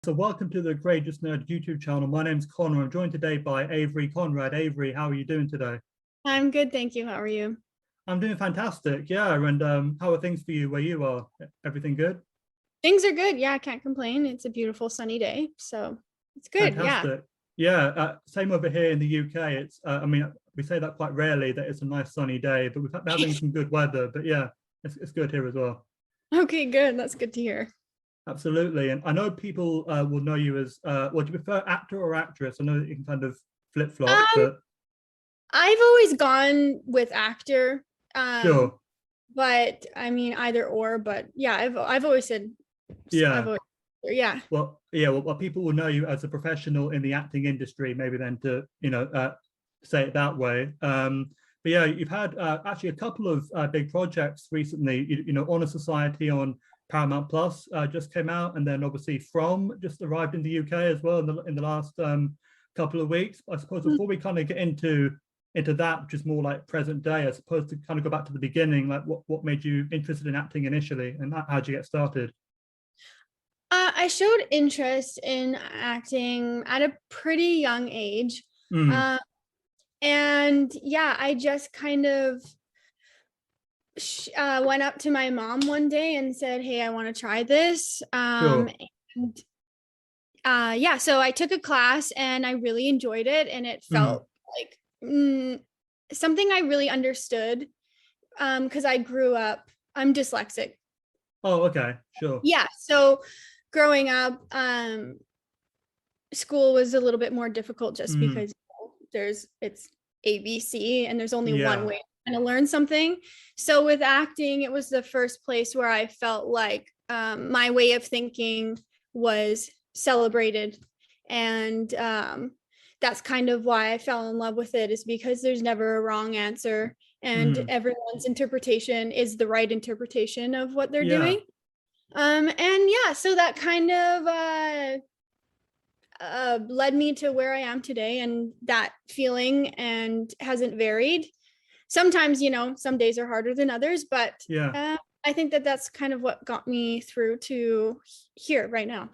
So welcome to the Courageous Nerd YouTube channel. My name's Connor. I'm joined today by Avery Konrad. Avery, how are you doing today? I'm good, thank you. How are you? I'm doing fantastic. Yeah, and how are things for you where you are? Everything good? Things are good. Yeah, I can't complain. It's a beautiful sunny day, so it's good. Yeah. Fantastic. Yeah, same over here in the UK. It's I mean, we say that quite rarely that it's a nice sunny day, but we're having some good weather. But yeah, it's good here as well. Okay, good. That's good to hear. Absolutely. And I know people will know you as well, do you prefer actor or actress? I know that you can kind of flip-flop, Um, but I've always gone with actor. sure. But I mean either or, but yeah, I've always said I've Yeah. always yeah. Well, yeah, well, people will know you as a professional in the acting industry, maybe then to, say it that way. But yeah, you've had actually a couple of big projects recently, Honor Society on Paramount Plus just came out, and then obviously From just arrived in the UK as well in the last couple of weeks. I suppose before we kind of get into that, which is more like present day, I suppose to kind of go back to the beginning, like what made you interested in acting initially, and how'd you get started? I showed interest in acting at a pretty young age. Mm, And yeah, I just kind of went up to my mom one day and said, "Hey, I want to try this." sure. And yeah, so I took a class and I really enjoyed it, and it Mm. felt like something I really understood. Because I grew up, I'm dyslexic. Oh, okay, sure. Yeah, so growing up, school was a little bit more difficult just Mm, because it's ABC and there's only one yeah. way to learn something. So with acting, it was the first place where I felt like my way of thinking was celebrated. And that's kind of why I fell in love with it, is because there's never a wrong answer and Mm, everyone's interpretation is the right interpretation of what they're yeah. doing. And yeah, so that kind of led me to where I am today, and that feeling and hasn't varied. Sometimes, some days are harder than others, but Yeah. I think that that's kind of what got me through to here right now.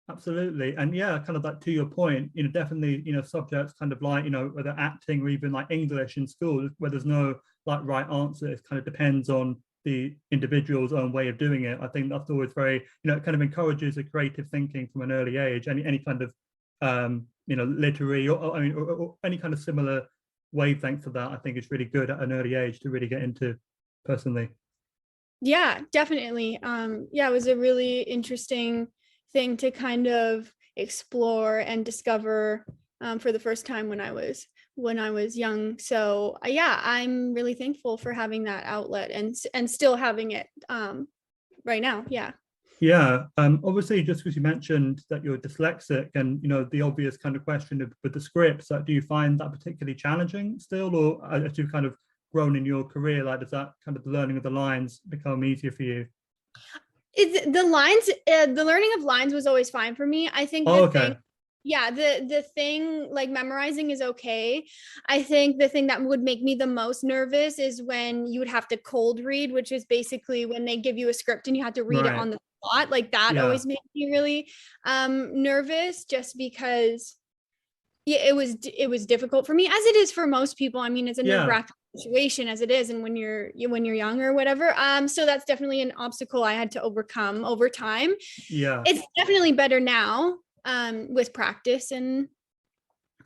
Absolutely. And yeah, kind of like to your point, definitely, subjects kind of like, whether acting or even like English in school, where there's no like right answer, it kind of depends on the individual's own way of doing it. I think that's always very, it kind of encourages a creative thinking from an early age. Any kind of, literary or any kind of similar wavelength of that, I think is really good at an early age to really get into personally. Yeah, definitely. Yeah, it was a really interesting thing to kind of explore and discover for the first time when I was young. So yeah, I'm really thankful for having that outlet and still having it right now. Yeah. Yeah, obviously, just because you mentioned that you're dyslexic, and the obvious kind of question of with the scripts, like, do you find that particularly challenging still, or as you've kind of grown in your career, like does that kind of the learning of the lines become easier for you? It's the lines, the learning of lines was always fine for me. I think Oh, the thing, okay, yeah, the thing, like memorizing is okay. I think the thing that would make me the most nervous is when you would have to cold read, which is basically when they give you a script and you have to read it right, on the spot. Like that yeah, always made me really nervous, just because yeah, it was difficult for me, as it is for most people. I mean, it's a yeah, nerve-wracking situation as it is, and when you're young or whatever. So that's definitely an obstacle I had to overcome over time. yeah, It's definitely better now, with practice and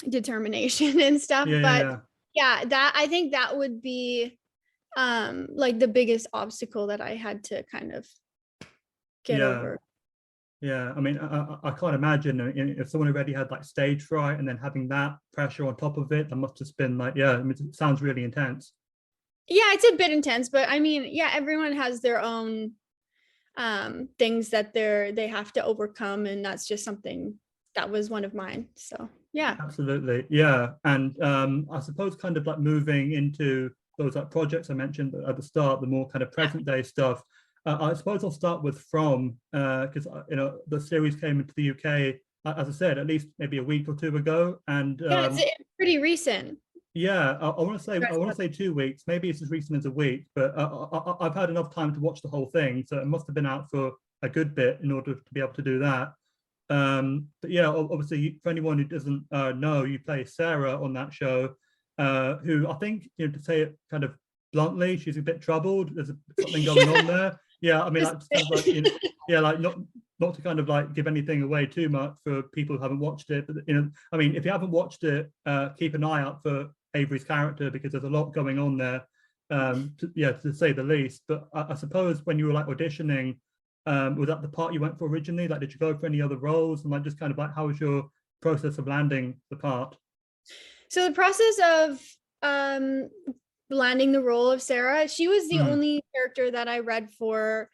determination and stuff. yeah, yeah, But yeah. yeah, that I think that would be like the biggest obstacle that I had to kind of get Yeah. over. Yeah, I mean, I can't imagine if someone already had like stage fright and then having that pressure on top of it, that must have been like, yeah, I mean, it sounds really intense. Yeah, it's a bit intense, but I mean, yeah, everyone has their own things that they have to overcome, and that's just something that was one of mine. So yeah. Absolutely, yeah. And I suppose kind of like moving into those like projects I mentioned at the start, the more kind of present day stuff. I suppose I'll start with From, because the series came into the UK, as I said, at least maybe a week or two ago, and Yeah, it's pretty recent. yeah, I want to say 2 weeks. Maybe it's as recent as a week, but I've had enough time to watch the whole thing, so it must have been out for a good bit in order to be able to do that. But yeah, obviously, for anyone who doesn't know, you play Sara on that show, who I think, to say it kind of bluntly, she's a bit troubled. There's something going on there. Yeah, I mean, like, kind of like, yeah, like not to kind of like give anything away too much for people who haven't watched it, but I mean, if you haven't watched it, keep an eye out for Avery's character, because there's a lot going on there, to say the least. But I suppose when you were like auditioning, was that the part you went for originally? Like, did you go for any other roles? And like, just kind of like, how was your process of landing the part? So the process of landing the role of Sara, she was the only character that I read for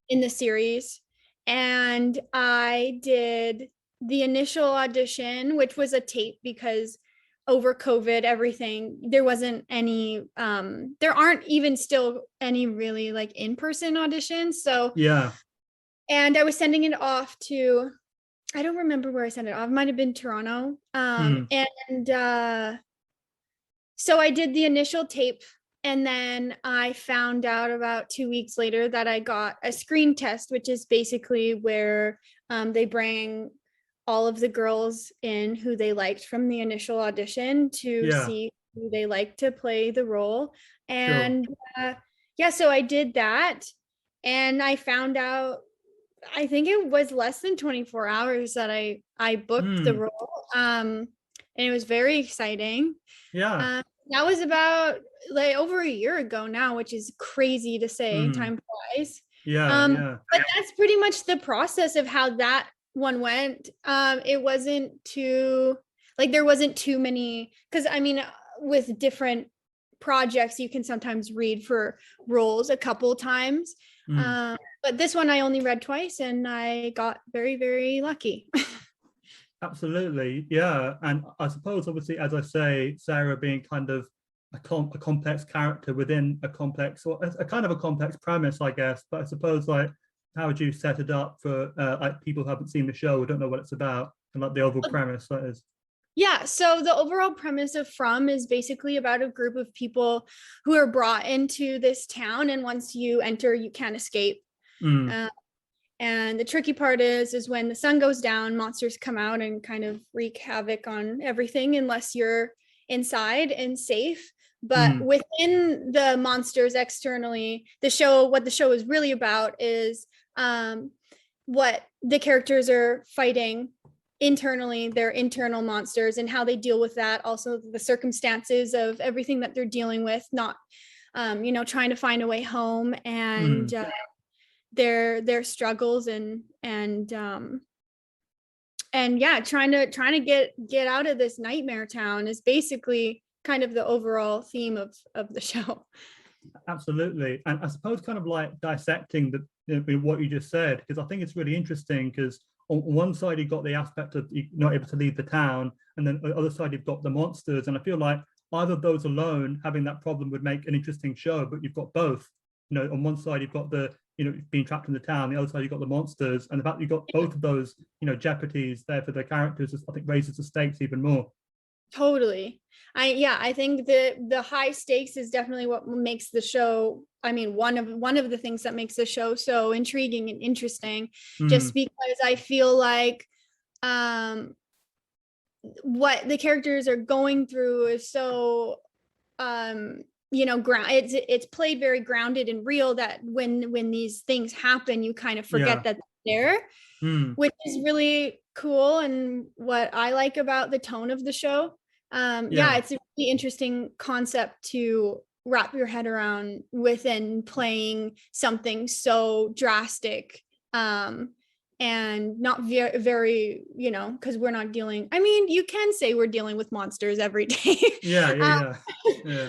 in the series. And I did the initial audition, which was a tape, because over COVID, everything, there wasn't any, there aren't even still any really like in-person auditions. So yeah. And I was sending it off to, I don't remember where I sent it off. It might have been Toronto. So I did the initial tape, and then I found out about 2 weeks later that I got a screen test, which is basically where they bring all of the girls in who they liked from the initial audition to see who they like to play the role. And so I did that, and I found out, I think it was less than 24 hours that I booked the role. And it was very exciting. Yeah. That was about like over a year ago now, which is crazy to say. Time flies. But that's pretty much the process of how that one went. It wasn't too, like, there wasn't too many, because I mean, with different projects, you can sometimes read for roles a couple times. But this one I only read twice, and I got very, very lucky. Absolutely, yeah. And I suppose, obviously, as I say, Sara being kind of a complex character within a complex, or a kind of a complex premise, I guess. But I suppose, like, how would you set it up for like people who haven't seen the show or don't know what it's about, and like the overall premise, that is? Yeah, so the overall premise of From is basically about a group of people who are brought into this town, and once you enter, you can't escape. And the tricky part is when the sun goes down, monsters come out and kind of wreak havoc on everything unless you're inside and safe. But within the monsters externally, what the show is really about is what the characters are fighting internally, their internal monsters, and how they deal with that. Also, the circumstances of everything that they're dealing with, not trying to find a way home, and their struggles and yeah, trying to get out of this nightmare town is basically kind of the overall theme of the show. Absolutely. And I suppose kind of like dissecting what you just said, because I think it's really interesting, because on one side you've got the aspect of you're not able to leave the town, and then on the other side you've got the monsters. And I feel like either of those alone, having that problem, would make an interesting show, but you've got both. On one side you've got the being trapped in the town, the other side you've got the monsters, and the fact that you've got both of those jeopardies there for the characters, I think raises the stakes even more. Totally. I think the high stakes is definitely what makes the show, I mean, one of the things that makes the show so intriguing and interesting, just because I feel like what the characters are going through is so it's played very grounded and real, that when these things happen, you kind of forget that they're there, which is really cool, and what I like about the tone of the show. It's a really interesting concept to wrap your head around within playing something so drastic, and not very, because we're not dealing, I mean, you can say we're dealing with monsters every day.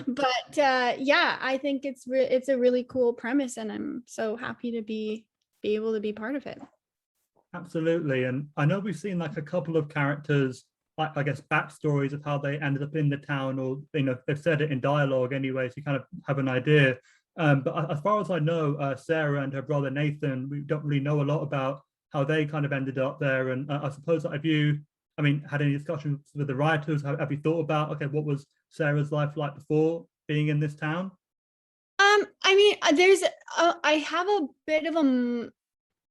But I think it's a really cool premise, and I'm so happy to be able to be part of it. Absolutely. And I know we've seen like a couple of characters, like, I guess, backstories of how they ended up in the town, or they've said it in dialogue anyway, so you kind of have an idea. But as far as I know, Sara and her brother Nathan, we don't really know a lot about how they kind of ended up there. And I suppose, have you, had any discussions with the writers? Have you thought about, okay, what was Sara's life like before being in this town? I have a bit of a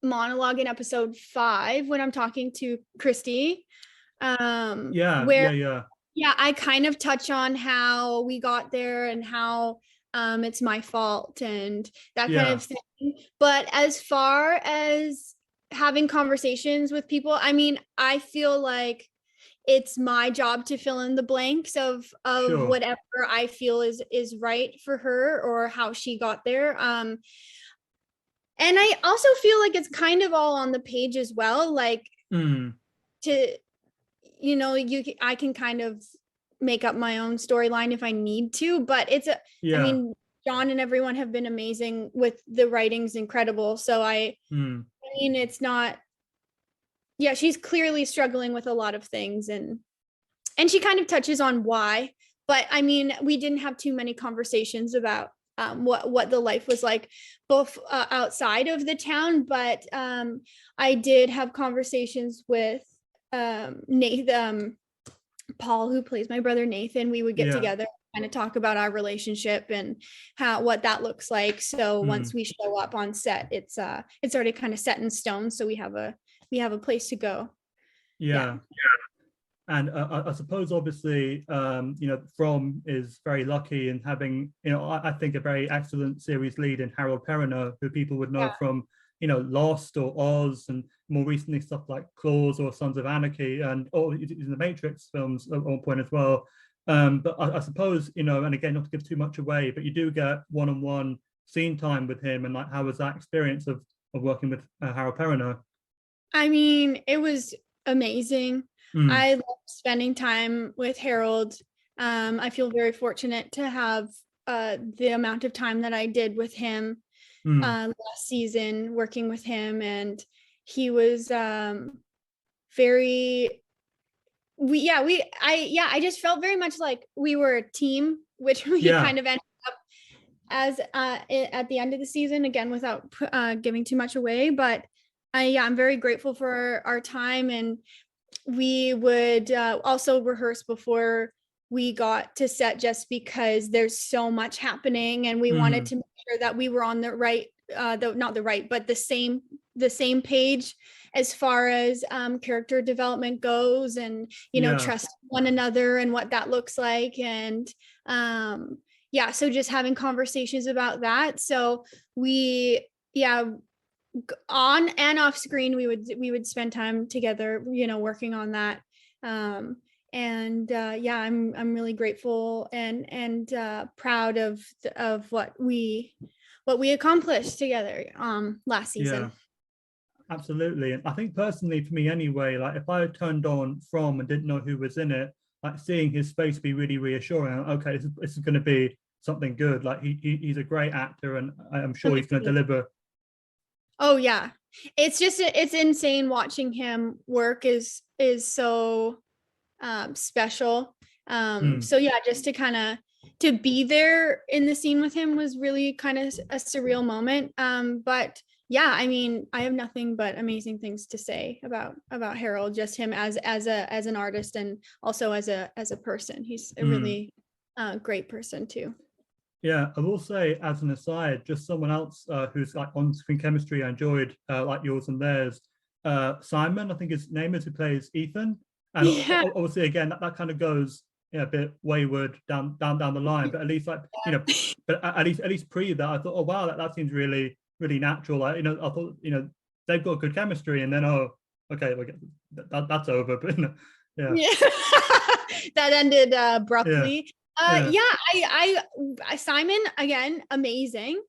monologue in episode 5 when I'm talking to Christy, Yeah, where yeah. I kind of touch on how we got there and how it's my fault and that kind of thing. But as far as having conversations with people, I mean, I feel like it's my job to fill in the blanks of Sure. whatever I feel is right for her or how she got there. And I also feel like it's kind of all on the page as well, like to, you know, I can kind of make up my own storyline if I need to, but I mean, John and everyone have been amazing with the writing's incredible. So I mean, it's not, she's clearly struggling with a lot of things, and she kind of touches on why, but I mean, we didn't have too many conversations about what the life was like both outside of the town, but I did have conversations with Nathan, Paul, who plays my brother Nathan. We would get together, kind of talk about our relationship and what that looks like. So once we show up on set, it's already kind of set in stone. So we have a place to go. Yeah. And I suppose, obviously, you know, From is very lucky in having, you know, I think a very excellent series lead in Harold Pereiner, who people would know from, you know, Lost or Oz, and more recently stuff like Claws or Sons of Anarchy, and in the Matrix films at one point as well. But I suppose, you know, and again, not to give too much away, but you do get one-on-one scene time with him, and like, how was that experience of working with Harold Pereiner? I mean, it was amazing. I love spending time with Harold. I feel very fortunate to have the amount of time that I did with him last season, working with him, and he was very. I just felt very much like we were a team, which we kind of ended up as at the end of the season, again without giving too much away. But I'm very grateful for our time, and we would also rehearse before we got to set, just because there's so much happening, and we wanted to make sure that we were on the right, not the right, but the same page as far as character development goes, and you know, trust one another and what that looks like, and so just having conversations about that. So we on and off screen we would spend time together, you know, working on that. I'm really grateful and proud of what we accomplished together last season. Absolutely. And I think personally, for me anyway, like if I had turned on From and didn't know who was in it, like seeing his face be really reassuring. Okay, this is going to be something good. Like he's a great actor, and I'm sure he's going to deliver. Oh yeah, it's insane watching him work is so special. So yeah, just to be there in the scene with him was really kind of a surreal moment. But yeah, I mean, I have nothing but amazing things to say about Harold, just him as an artist, and also as a person. He's a really great person too. Yeah, I will say, as an aside, just someone else who's like on-screen chemistry I enjoyed, like yours and theirs, Simon, I think his name is, who plays Ethan. And obviously, again, that kind of goes a bit wayward down the line, but at least, like, you know, but at least pre that, I thought, oh wow, that seems really natural. Like, you know, I thought, you know, they've got good chemistry, and then okay, that's over. But that ended abruptly. Simon, again, amazing.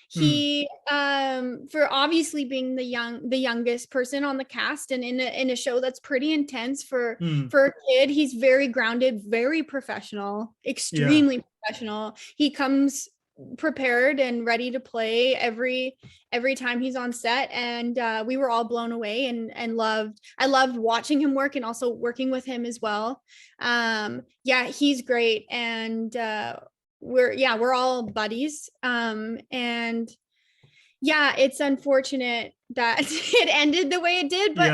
He for obviously being the youngest person on the cast, and in a show that's pretty intense for a kid, he's very grounded, very professional, extremely professional. He comes prepared and ready to play every time he's on set, and we were all blown away and I loved watching him work and also working with him as well. He's great, and we're all buddies, and it's unfortunate that it ended the way it did, but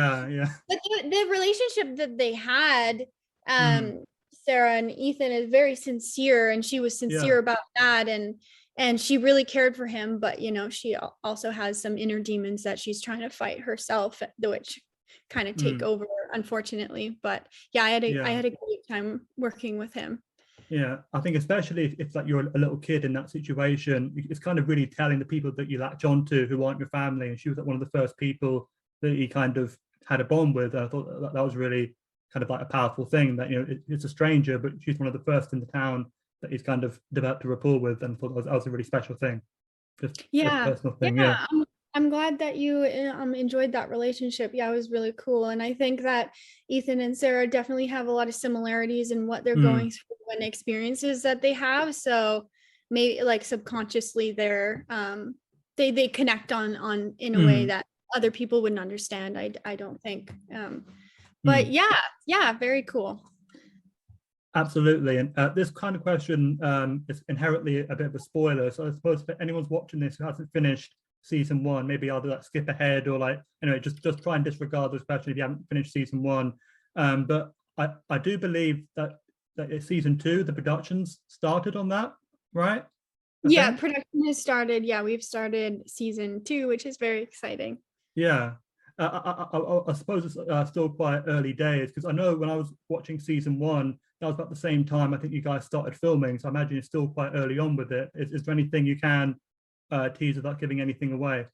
but the relationship that they had, Sara and Ethan, is very sincere, and she was sincere about that, and and she really cared for him, but you know, she also has some inner demons that she's trying to fight herself, which kind of take over, unfortunately. But yeah, I Yeah. had a great time working with him. Yeah, I think especially if like you're a little kid in that situation, it's kind of really telling the people that you latch onto who aren't your family. And she was like one of the first people that he kind of had a bond with. And I thought that was really kind of like a powerful thing, that, you know, it's a stranger, but she's one of the first in the town that he's kind of developed a rapport with, and I thought that was a really special thing. Just a Yeah, personal thing. Yeah. yeah. I'm glad that you enjoyed that relationship. Yeah, it was really cool. And I think that Ethan and Sarah definitely have a lot of similarities in what they're going through and experiences that they have. So maybe like subconsciously they connect on in a way that other people wouldn't understand. I don't think. But yeah, very cool. Absolutely. And this kind of question is inherently a bit of a spoiler. So I suppose if anyone's watching this who hasn't finished season one, maybe either like skip ahead or like, anyway, just try and disregard this question if you haven't finished season one. But I do believe that it's season two, the production's started on that, right? Yeah, production has started. Yeah, we've started season 2, which is very exciting. Yeah. I suppose it's still quite early days, because I know when I was watching season one, that was about the same time I think you guys started filming. So I imagine it's still quite early on with it. Is there anything you can tease without giving anything away?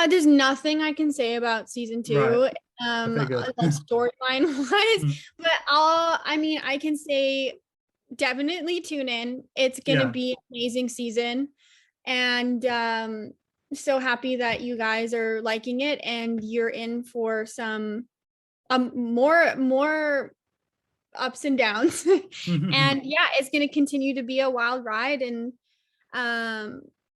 There's nothing I can say about season 2, Right. like storyline wise, but I can say definitely tune in. It's gonna be an amazing season, and so happy that you guys are liking it and you're in for some more ups and downs. And yeah, it's going to continue to be a wild ride, and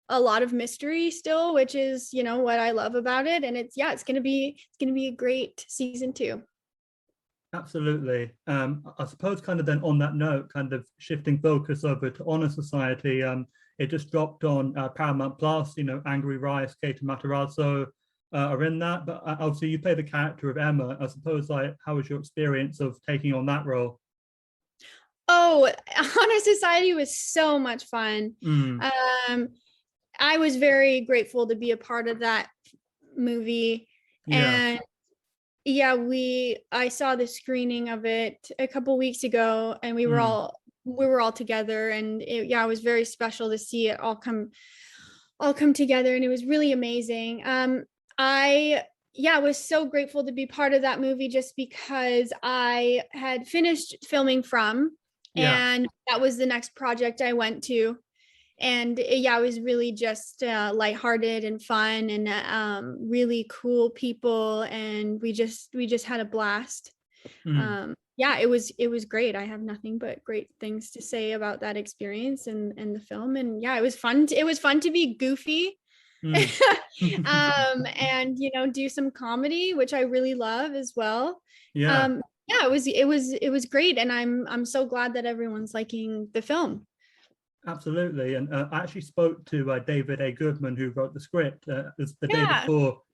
a lot of mystery still, which is, you know, what I love about it. And it's going to be a great season 2. Absolutely. I suppose kind of then on that note, kind of shifting focus over to Honor Society, it just dropped on Paramount Plus. You know, Angry Rice, Kate Matarazzo are in that, but obviously you play the character of Emma. I suppose, like, how was your experience of taking on that role? Oh, Honor Society was so much fun. I was very grateful to be a part of that movie. And yeah, I saw the screening of it a couple weeks ago, and we were all together, and it was very special to see it all come together, and it was really amazing. I was so grateful to be part of that movie, just because I had finished filming and that was the next project I went to. And it was really just lighthearted and fun, and really cool people, and we just had a blast. It was great. I have nothing but great things to say about that experience and the film. And it was fun. It was fun to be goofy, and you know, do some comedy, which I really love as well. It was great, and I'm so glad that everyone's liking the film. Absolutely. And I actually spoke to David A. Goodman, who wrote the script, the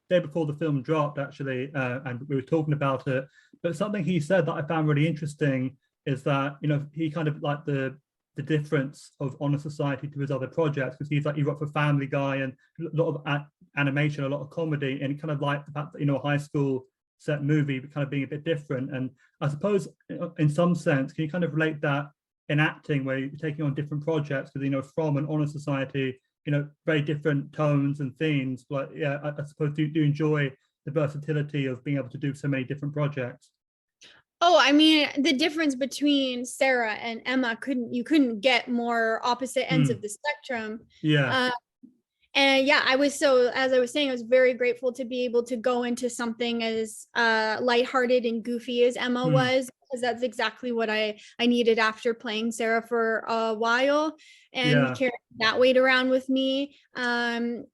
day before the film dropped, actually, and we were talking about it. But something he said that I found really interesting is that, you know, he kind of liked the difference of Honor Society to his other projects, because he wrote for Family Guy and a lot of animation, a lot of comedy, and he kind of liked the fact that, you know, a high school set movie but kind of being a bit different. And I suppose in some sense, can you kind of relate that in acting, where you're taking on different projects, because, you know, from an Honor Society, you know, very different tones and themes, but I suppose do enjoy the versatility of being able to do so many different projects? Oh, I mean, the difference between Sara and Emma you couldn't get more opposite ends of the spectrum. And as I was saying, I was very grateful to be able to go into something as lighthearted and goofy as Emma was, because that's exactly what I needed after playing Sara for a while and carrying that weight around with me. I'm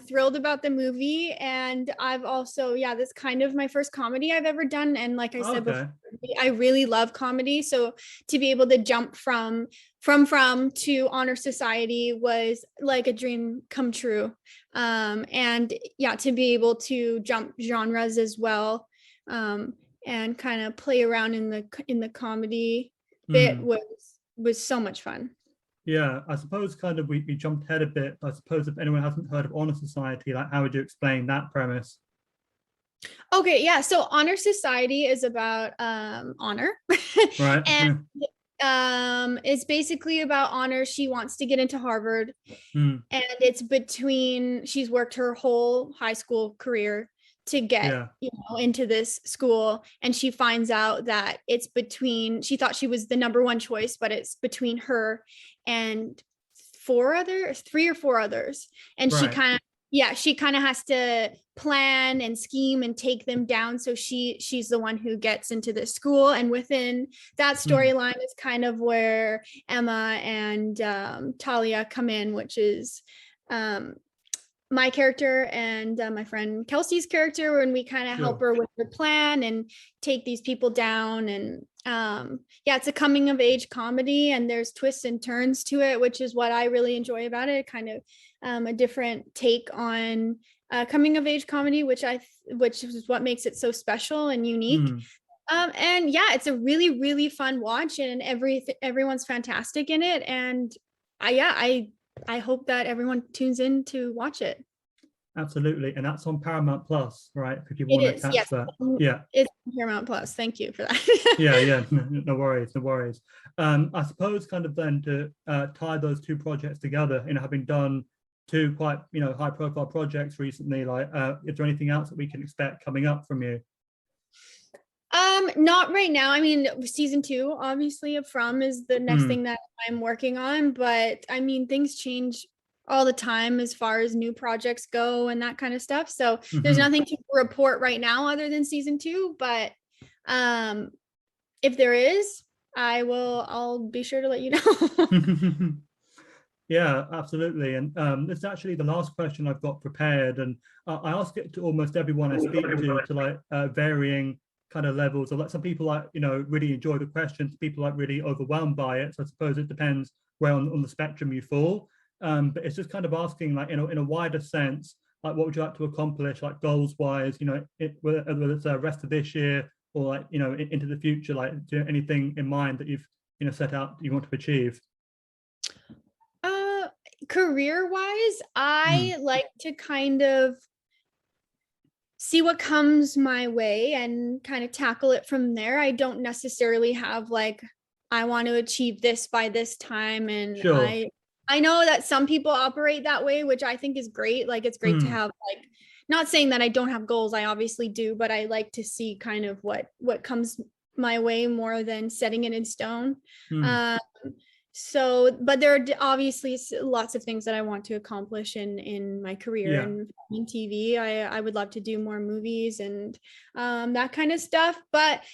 thrilled about the movie, and I've also, this kind of my first comedy I've ever done. And like I said before, I really love comedy. So to be able to jump from to Honor Society was like a dream come true. And to be able to jump genres as well, and kind of play around in the comedy bit was so much fun. Yeah, I suppose kind of we jumped ahead a bit. I suppose if anyone hasn't heard of Honor Society, like how would you explain that premise? Okay, yeah. So Honor Society is about honor. Right. And it's basically about honor. She wants to get into Harvard, Mm, and she's worked her whole high school career to get yeah. into this school, and she finds out that she thought she was the number one choice, but it's between her and three or four others, and Right. she kind of has to plan and scheme and take them down, so she's the one who gets into this school. And within that storyline is kind of where Emma and Talia come in, which is my character and my friend Kelsey's character, when we kind of help her with her plan and take these people down. And it's a coming of age comedy, and there's twists and turns to it, which is what I really enjoy about it. Kind of a different take on coming of age comedy, which is what makes it so special and unique. And yeah, it's a really, really fun watch, and everyone's fantastic in it. And I hope that everyone tunes in to watch it. Absolutely. And that's on Paramount Plus, right? If you It want to is, catch yes. that. Yeah. It's Paramount Plus. Thank you for that. Yeah. No worries, no worries. I suppose kind of then to tie those two projects together, having done two quite, high profile projects recently, like, is there anything else that we can expect coming up from you? Not right now. I mean, season 2, obviously, of From is the next thing that I'm working on, but I mean, things change all the time as far as new projects go and that kind of stuff. So there's nothing to report right now other than season 2, but if there is, I'll be sure to let you know. Yeah, absolutely. And this is actually the last question I've got prepared, and I ask it to almost everyone I speak to like varying kind of levels. So like some people like really enjoy the questions, people like really overwhelmed by it. So I suppose it depends where on the spectrum you fall. But it's just kind of asking, like, in a wider sense, like what would you like to accomplish, like goals wise, whether it's the rest of this year or like into the future, like do you have anything in mind that you've set out that you want to achieve? Career wise, I like to kind of see what comes my way and kind of tackle it from there. I don't necessarily have like, I want to achieve this by this time. And Sure. I know that some people operate that way, which I think is great. Like, it's great to have, like, not saying that I don't have goals, I obviously do, but I like to see kind of what comes my way more than setting it in stone. So, but there are obviously lots of things that I want to accomplish in my career and in TV. I would love to do more movies and that kind of stuff. But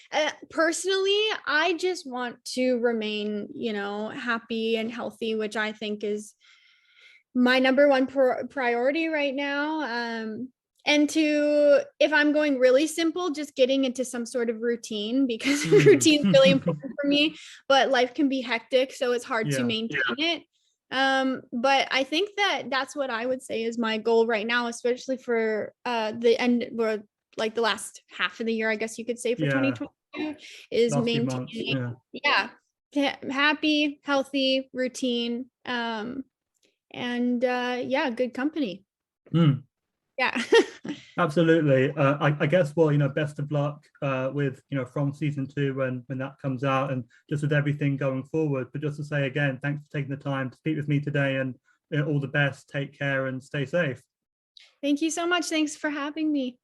personally, I just want to remain, happy and healthy, which I think is my number one priority right now. And if I'm going really simple, just getting into some sort of routine, because routine is really important for me, but life can be hectic, so it's hard to maintain it. But I think that's what I would say is my goal right now, especially for the end, or like the last half of the year, I guess you could say, for 2022, is last maintaining happy, healthy routine, and good company. Yeah. Absolutely. I guess, well, best of luck with, From season 2 when that comes out, and just with everything going forward. But just to say again, thanks for taking the time to speak with me today, and all the best. Take care and stay safe. Thank you so much. Thanks for having me.